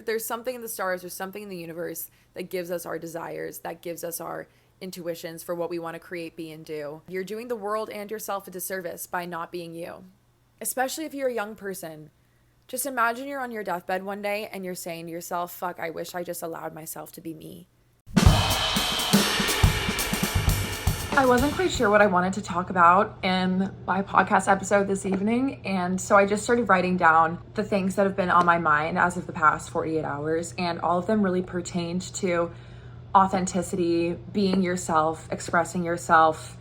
there's something in the stars, there's something in the universe that gives us our desires, that gives us our intuitions for what we want to create, be, and do. You're doing the world and yourself a disservice by not being you. Especially if you're a young person. Just imagine you're on your deathbed one day and you're saying to yourself, fuck, I wish I just allowed myself to be me. I wasn't quite sure what I wanted to talk about in my podcast episode this evening, and so I just started writing down the things that have been on my mind as of the past 48 hours, and all of them really pertained to authenticity, being yourself, expressing yourself,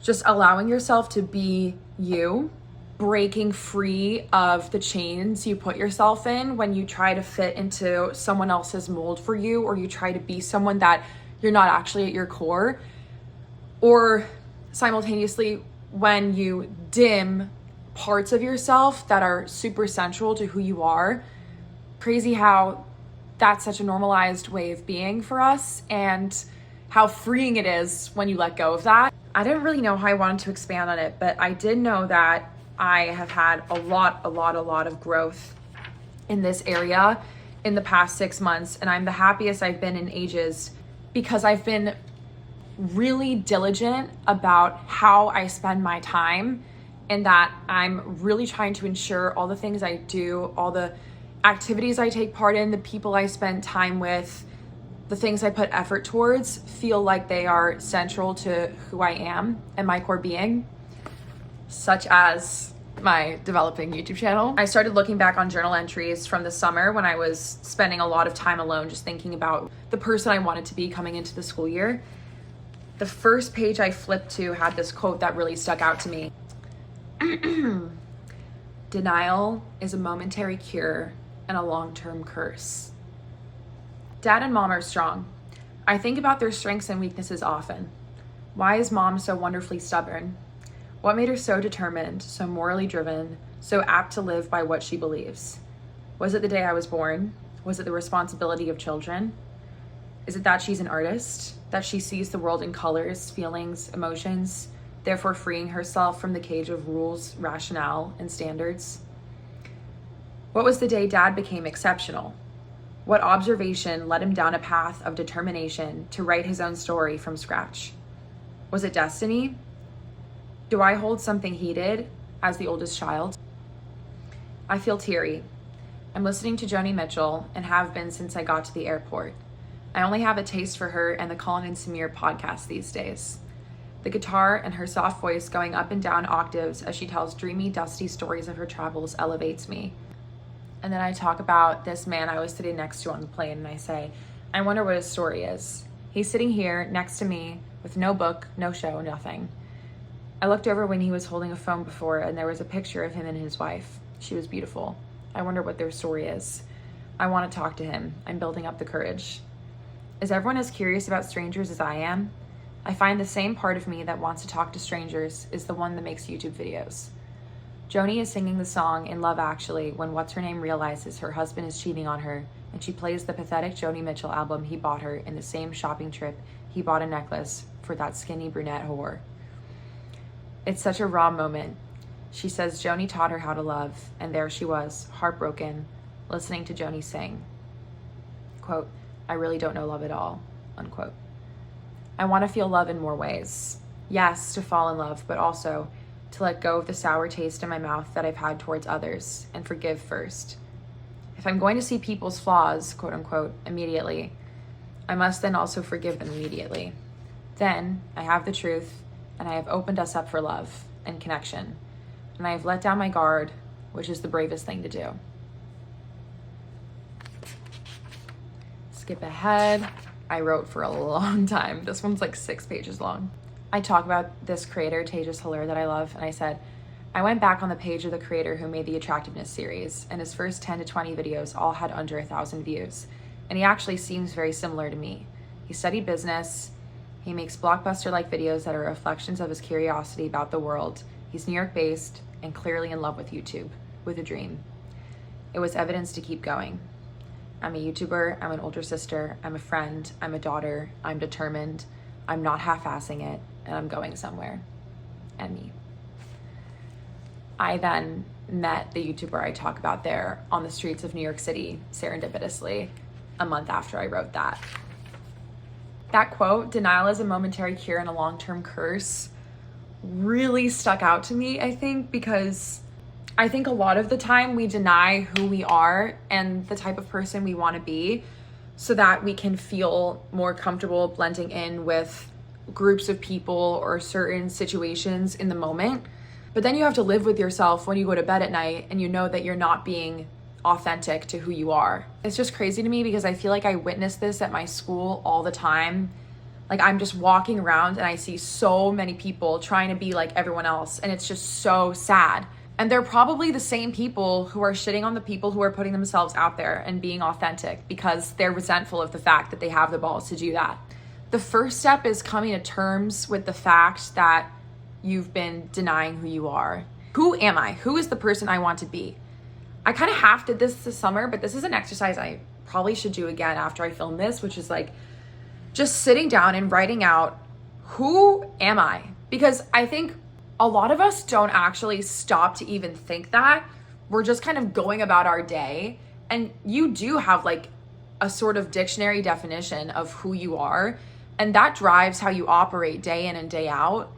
just allowing yourself to be you, breaking free of the chains you put yourself in when you try to fit into someone else's mold for you, or you try to be someone that you're not actually at your core. Or simultaneously, when you dim parts of yourself that are super central to who you are. Crazy how that's such a normalized way of being for us, and how freeing it is when you let go of that. I didn't really know how I wanted to expand on it, but I did know that I have had a lot of growth in this area in the past 6 months, and I'm the happiest I've been in ages because I've been really diligent about how I spend my time, and that I'm really trying to ensure all the things I do, all the activities I take part in, the people I spend time with, the things I put effort towards feel like they are central to who I am and my core being, such as my developing YouTube channel. I started looking back on journal entries from the summer when I was spending a lot of time alone, just thinking about the person I wanted to be coming into the school year. The first page I flipped to had this quote that really stuck out to me. Denial is a momentary cure and a long-term curse. Dad and Mom are strong. I think about their strengths and weaknesses often. Why is Mom so wonderfully stubborn? What made her so determined, so morally driven, so apt to live by what she believes? Was it the day I was born? Was it the responsibility of children? Is it that she's an artist? That she sees the world in colors, feelings, emotions, therefore freeing herself from the cage of rules, rationale, and standards? What was the day Dad became exceptional? What observation led him down a path of determination to write his own story from scratch? Was it destiny? Do I hold something he did as the oldest child? I feel teary. I'm listening to Joni Mitchell and have been since I got to the airport. I only have a taste for her and the Colin and Samir podcast these days. The guitar and her soft voice going up and down octaves as she tells dreamy, dusty stories of her travels elevates me. And then I talk about this man I was sitting next to on the plane, and I say, I wonder what his story is. He's sitting here next to me with no book, no show, nothing. I looked over when he was holding a phone before, and there was a picture of him and his wife. She was beautiful. I wonder what their story is. I want to talk to him. I'm building up the courage. Is everyone as curious about strangers as I am? I find the same part of me that wants to talk to strangers is the one that makes YouTube videos. Joni is singing the song in Love Actually when what's-her-name realizes her husband is cheating on her, and she plays the pathetic Joni Mitchell album he bought her in the same shopping trip he bought a necklace for that skinny brunette whore. It's such a raw moment. She says Joni taught her how to love, and there she was, heartbroken, listening to Joni sing. Quote, I really don't know love at all, unquote. I want to feel love in more ways. Yes, to fall in love, but also to let go of the sour taste in my mouth that I've had towards others and forgive first. If I'm going to see people's flaws, quote unquote, immediately, I must then also forgive them immediately. Then I have the truth, and I have opened us up for love and connection, and I have let down my guard, which is the bravest thing to do. Skip ahead. I wrote for a long time. This one's like 6 pages long. I talk about this creator, Tejas Haller, that I love, and I said, I went back on the page of the creator who made the Attractiveness series, and his first 10 to 20 videos all had under 1,000 views, and he actually seems very similar to me. He studied business, he makes blockbuster-like videos that are reflections of his curiosity about the world. He's New York-based and clearly in love with YouTube, with a dream. It was evidence to keep going. I'm a YouTuber, I'm an older sister, I'm a friend, I'm a daughter, I'm determined, I'm not half-assing it, and I'm going somewhere. Emmy. I then met the YouTuber I talk about there on the streets of New York City, serendipitously, a month after I wrote that. That quote, "Denial is a momentary cure and a long-term curse," really stuck out to me, I think, because I think a lot of the time we deny who we are and the type of person we want to be so that we can feel more comfortable blending in with groups of people or certain situations in the moment. But then you have to live with yourself when you go to bed at night and you know that you're not being authentic to who you are. It's just crazy to me because I feel like I witness this at my school all the time. Like, I'm just walking around and I see so many people trying to be like everyone else, and it's just so sad. And they're probably the same people who are shitting on the people who are putting themselves out there and being authentic because they're resentful of the fact that they have the balls to do that. The first step is coming to terms with the fact that you've been denying who you are. Who am I? Who is the person I want to be? I kind of half did this summer, but this is an exercise I probably should do again after I film this, which is like just sitting down and writing out, who am I? Because I think a lot of us don't actually stop to even think that. We're just kind of going about our day. And you do have like a sort of dictionary definition of who you are. And that drives how you operate day in and day out,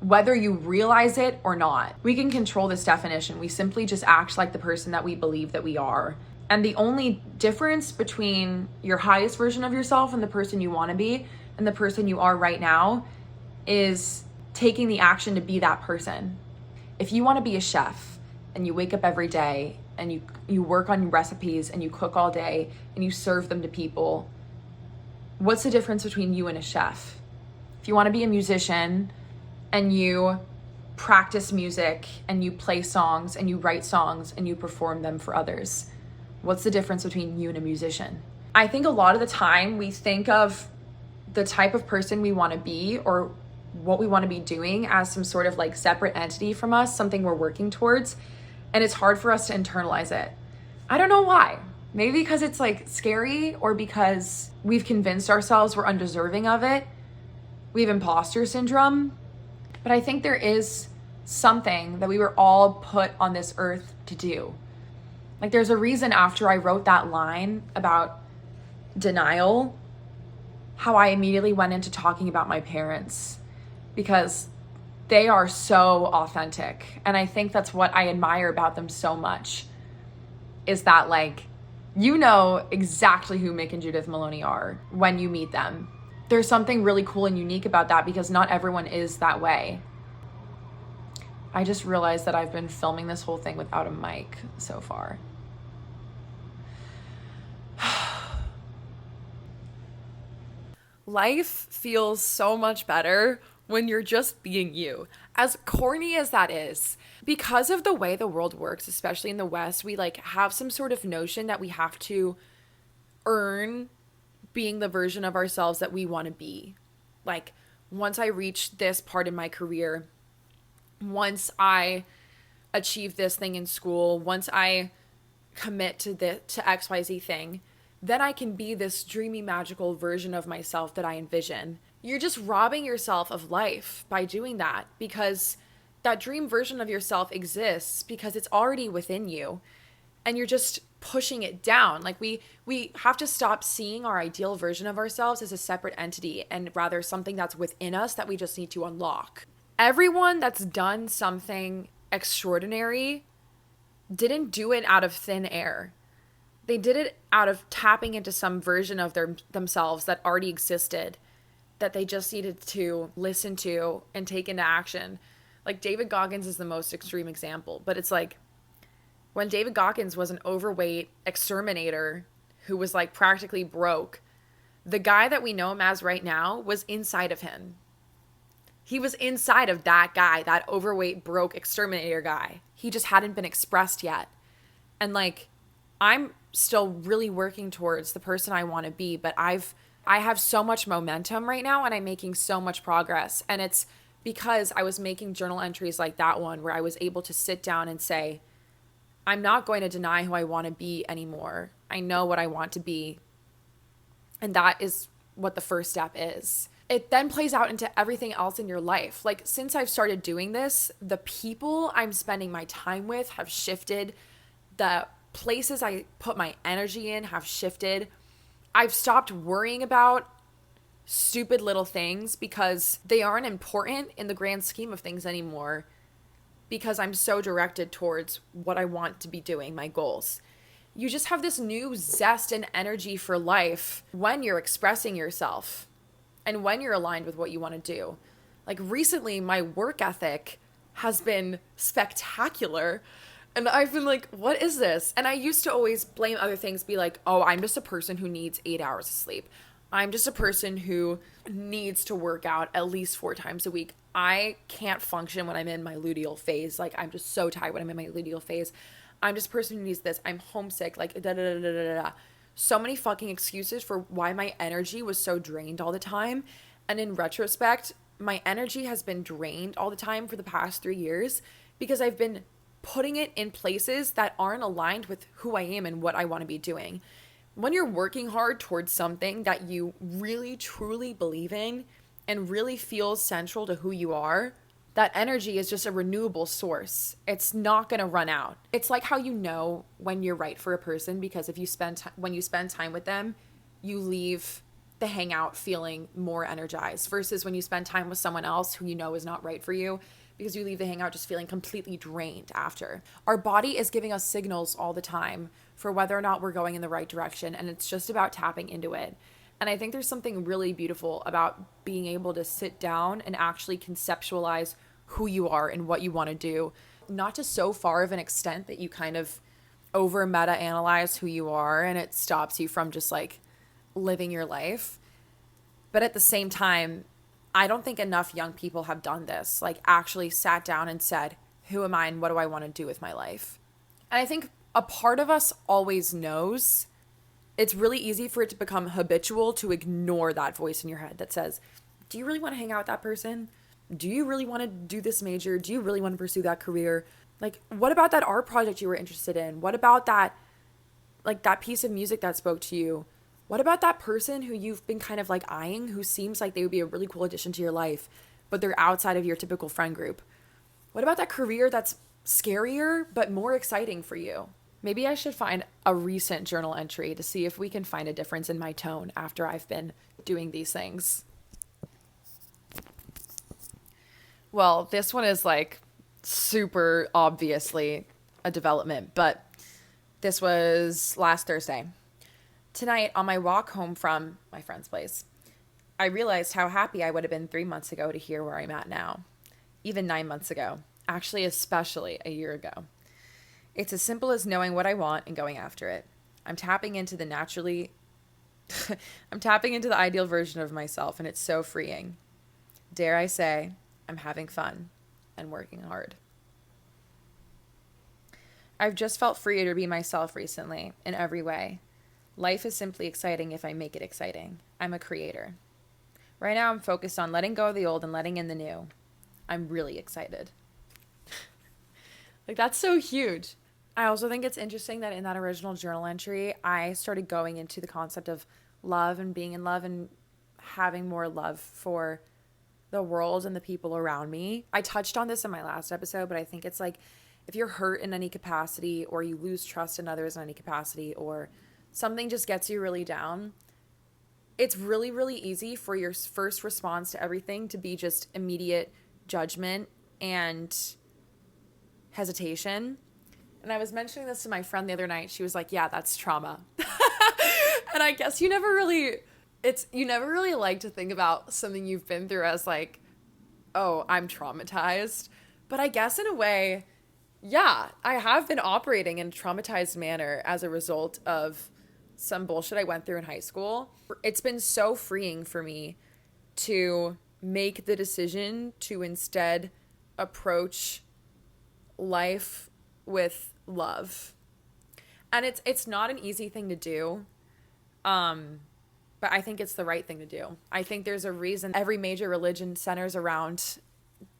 whether you realize it or not. We can control this definition. We simply just act like the person that we believe that we are. And the only difference between your highest version of yourself and the person you want to be and the person you are right now is taking the action to be that person. If you want to be a chef and you wake up every day and you work on recipes and you cook all day and you serve them to people, what's the difference between you and a chef? If you want to be a musician and you practice music and you play songs and you write songs and you perform them for others, what's the difference between you and a musician? I think a lot of the time we think of the type of person we want to be or what we want to be doing as some sort of like separate entity from us, something we're working towards, and it's hard for us to internalize it. I don't know why. Maybe because it's like scary, or because we've convinced ourselves we're undeserving of it. We have imposter syndrome. But I think there is something that we were all put on this earth to do. Like, there's a reason after I wrote that line about denial, how I immediately went into talking about my parents, because they are so authentic. And I think that's what I admire about them so much, is that like, you know exactly who Mick and Judith Maloney are when you meet them. There's something really cool and unique about that because not everyone is that way. I just realized that I've been filming this whole thing without a mic so far. Life feels so much better when you're just being you. As corny as that is, because of the way the world works, especially in the West, we like have some sort of notion that we have to earn being the version of ourselves that we want to be. Like, once I reach this part in my career, once I achieve this thing in school, once I commit to XYZ thing, then I can be this dreamy, magical version of myself that I envision. You're just robbing yourself of life by doing that, because that dream version of yourself exists because it's already within you, and you're just pushing it down. Like, we have to stop seeing our ideal version of ourselves as a separate entity, and rather something that's within us that we just need to unlock. Everyone that's done something extraordinary didn't do it out of thin air. They did it out of tapping into some version of themselves that already existed, that they just needed to listen to and take into action. Like, David Goggins is the most extreme example, but it's like, when David Goggins was an overweight exterminator who was like practically broke, the guy that we know him as right now was inside of him. He was inside of that guy, that overweight, broke exterminator guy. He just hadn't been expressed yet. And like, I'm still really working towards the person I want to be, but I have so much momentum right now, and I'm making so much progress. And it's because I was making journal entries like that one where I was able to sit down and say, I'm not going to deny who I want to be anymore. I know what I want to be. And that is what the first step is. it then plays out into everything else in your life. Like, since I've started doing this, the people I'm spending my time with have shifted. The places I put my energy in have shifted. I've stopped worrying about stupid little things because they aren't important in the grand scheme of things anymore, because I'm so directed towards what I want to be doing, my goals. You just have this new zest and energy for life when you're expressing yourself and when you're aligned with what you want to do. Like, recently, my work ethic has been spectacular. And I've been like, what is this? And I used to always blame other things, be like, oh, I'm just a person who needs 8 hours of sleep. I'm just a person who needs to work out at least 4 times a week. I can't function when I'm in my luteal phase. Like, I'm just so tired when I'm in my luteal phase. I'm just a person who needs this. I'm homesick. Like, da da da da da da. So many fucking excuses for why my energy was so drained all the time. And in retrospect, my energy has been drained all the time for the past 3 years because I've been putting it in places that aren't aligned with who I am and what I want to be doing. When you're working hard towards something that you really truly believe in and really feels central to who you are, that energy is just a renewable source. It's not going to run out. It's like how you know when you're right for a person, because if you when you spend time with them, you leave the hangout feeling more energized, versus when you spend time with someone else who you know is not right for you, because you leave the hangout just feeling completely drained after. Our body is giving us signals all the time for whether or not we're going in the right direction, and it's just about tapping into it. And I think there's something really beautiful about being able to sit down and actually conceptualize who you are and what you want to do, not to so far of an extent that you kind of over meta analyze who you are and it stops you from just like living your life. But at the same time, I don't think enough young people have done this, like actually sat down and said, who am I and what do I want to do with my life? And I think a part of us always knows. It's really easy for it to become habitual to ignore that voice in your head that says, do you really want to hang out with that person? Do you really want to do this major? Do you really want to pursue that career? Like, what about that art project you were interested in? What about that, like that piece of music that spoke to you? What about that person who you've been kind of like eyeing, who seems like they would be a really cool addition to your life, but they're outside of your typical friend group? What about that career that's scarier, but more exciting for you? Maybe I should find a recent journal entry to see if we can find a difference in my tone after I've been doing these things. Well, this one is like super obviously a development, but this was last Thursday. Tonight, on my walk home from my friend's place, I realized how happy I would have been 3 months ago to hear where I'm at now. Even 9 months ago. Actually, especially a year ago. It's as simple as knowing what I want and going after it. I'm tapping into the ideal version of myself, and it's so freeing. Dare I say, I'm having fun and working hard. I've just felt freer to be myself recently in every way. Life is simply exciting if I make it exciting. I'm a creator. Right now I'm focused on letting go of the old and letting in the new. I'm really excited. Like, that's so huge. I also think it's interesting that in that original journal entry, I started going into the concept of love and being in love and having more love for the world and the people around me. I touched on this in my last episode, but I think it's like, if you're hurt in any capacity, or you lose trust in others in any capacity, or something just gets you really down, it's really, really easy for your first response to everything to be just immediate judgment and hesitation. And I was mentioning this to my friend the other night. She was like, yeah, that's trauma. And I guess you never really like to think about something you've been through as like, oh, I'm traumatized. But I guess in a way, yeah, I have been operating in a traumatized manner as a result of some bullshit I went through in high school. It's been so freeing for me to make the decision to instead approach life with love. And it's not an easy thing to do. But I think it's the right thing to do. I think there's a reason every major religion centers around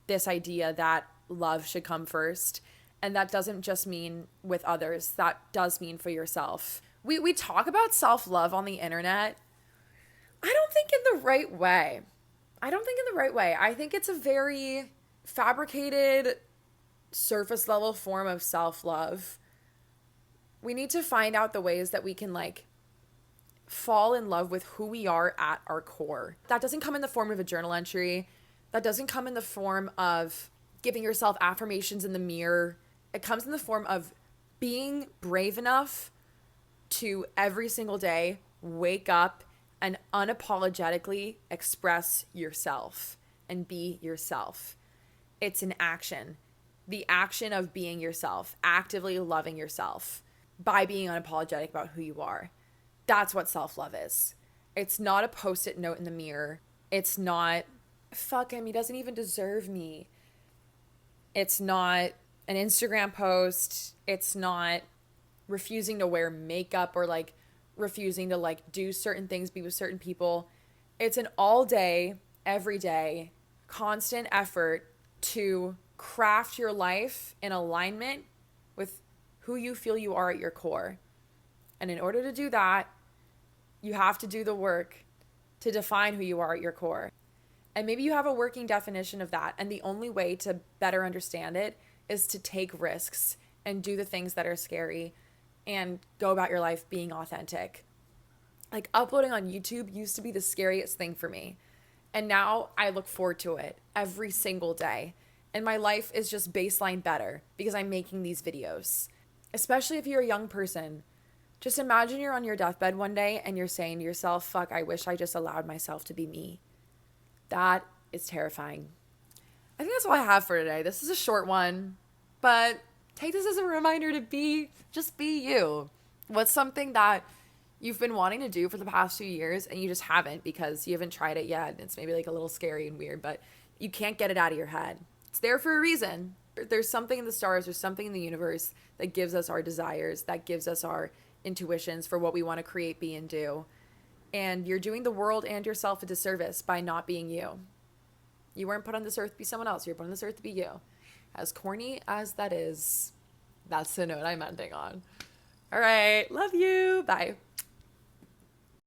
this idea that love should come first. And that doesn't just mean with others. That does mean for yourself. We talk about self-love on the internet, I don't think in the right way. I don't think in the right way. I think it's a very fabricated, surface level form of self love. We need to find out the ways that we can like fall in love with who we are at our core. That doesn't come in the form of a journal entry. That doesn't come in the form of giving yourself affirmations in the mirror. It comes in the form of being brave enough to every single day wake up and unapologetically express yourself and be yourself. It's an action. The action of being yourself, actively loving yourself by being unapologetic about who you are. That's what self-love is. It's not a post-it note in the mirror. It's not, fuck him, he doesn't even deserve me. It's not an Instagram post. It's not refusing to wear makeup or like refusing to like do certain things, be with certain people. It's an all day, every day, constant effort to craft your life in alignment with who you feel you are at your core. And in order to do that, you have to do the work to define who you are at your core. And maybe you have a working definition of that. And the only way to better understand it is to take risks and do the things that are scary and go about your life being authentic. Like uploading on YouTube used to be the scariest thing for me. And now I look forward to it every single day. And my life is just baseline better because I'm making these videos. Especially if you're a young person. Just imagine you're on your deathbed one day and you're saying to yourself, fuck, I wish I just allowed myself to be me. That is terrifying. I think that's all I have for today. This is a short one, but take this as a reminder to just be you. What's something that you've been wanting to do for the past 2 years and you just haven't because you haven't tried it yet? It's maybe like a little scary and weird, but you can't get it out of your head. It's there for a reason. There's something in the stars, there's something in the universe that gives us our desires, that gives us our intuitions for what we want to create, be, and do. And you're doing the world and yourself a disservice by not being you. You weren't put on this earth to be someone else. You're put on this earth to be you. As corny as that is, that's the note I'm ending on. All right. Love you. Bye.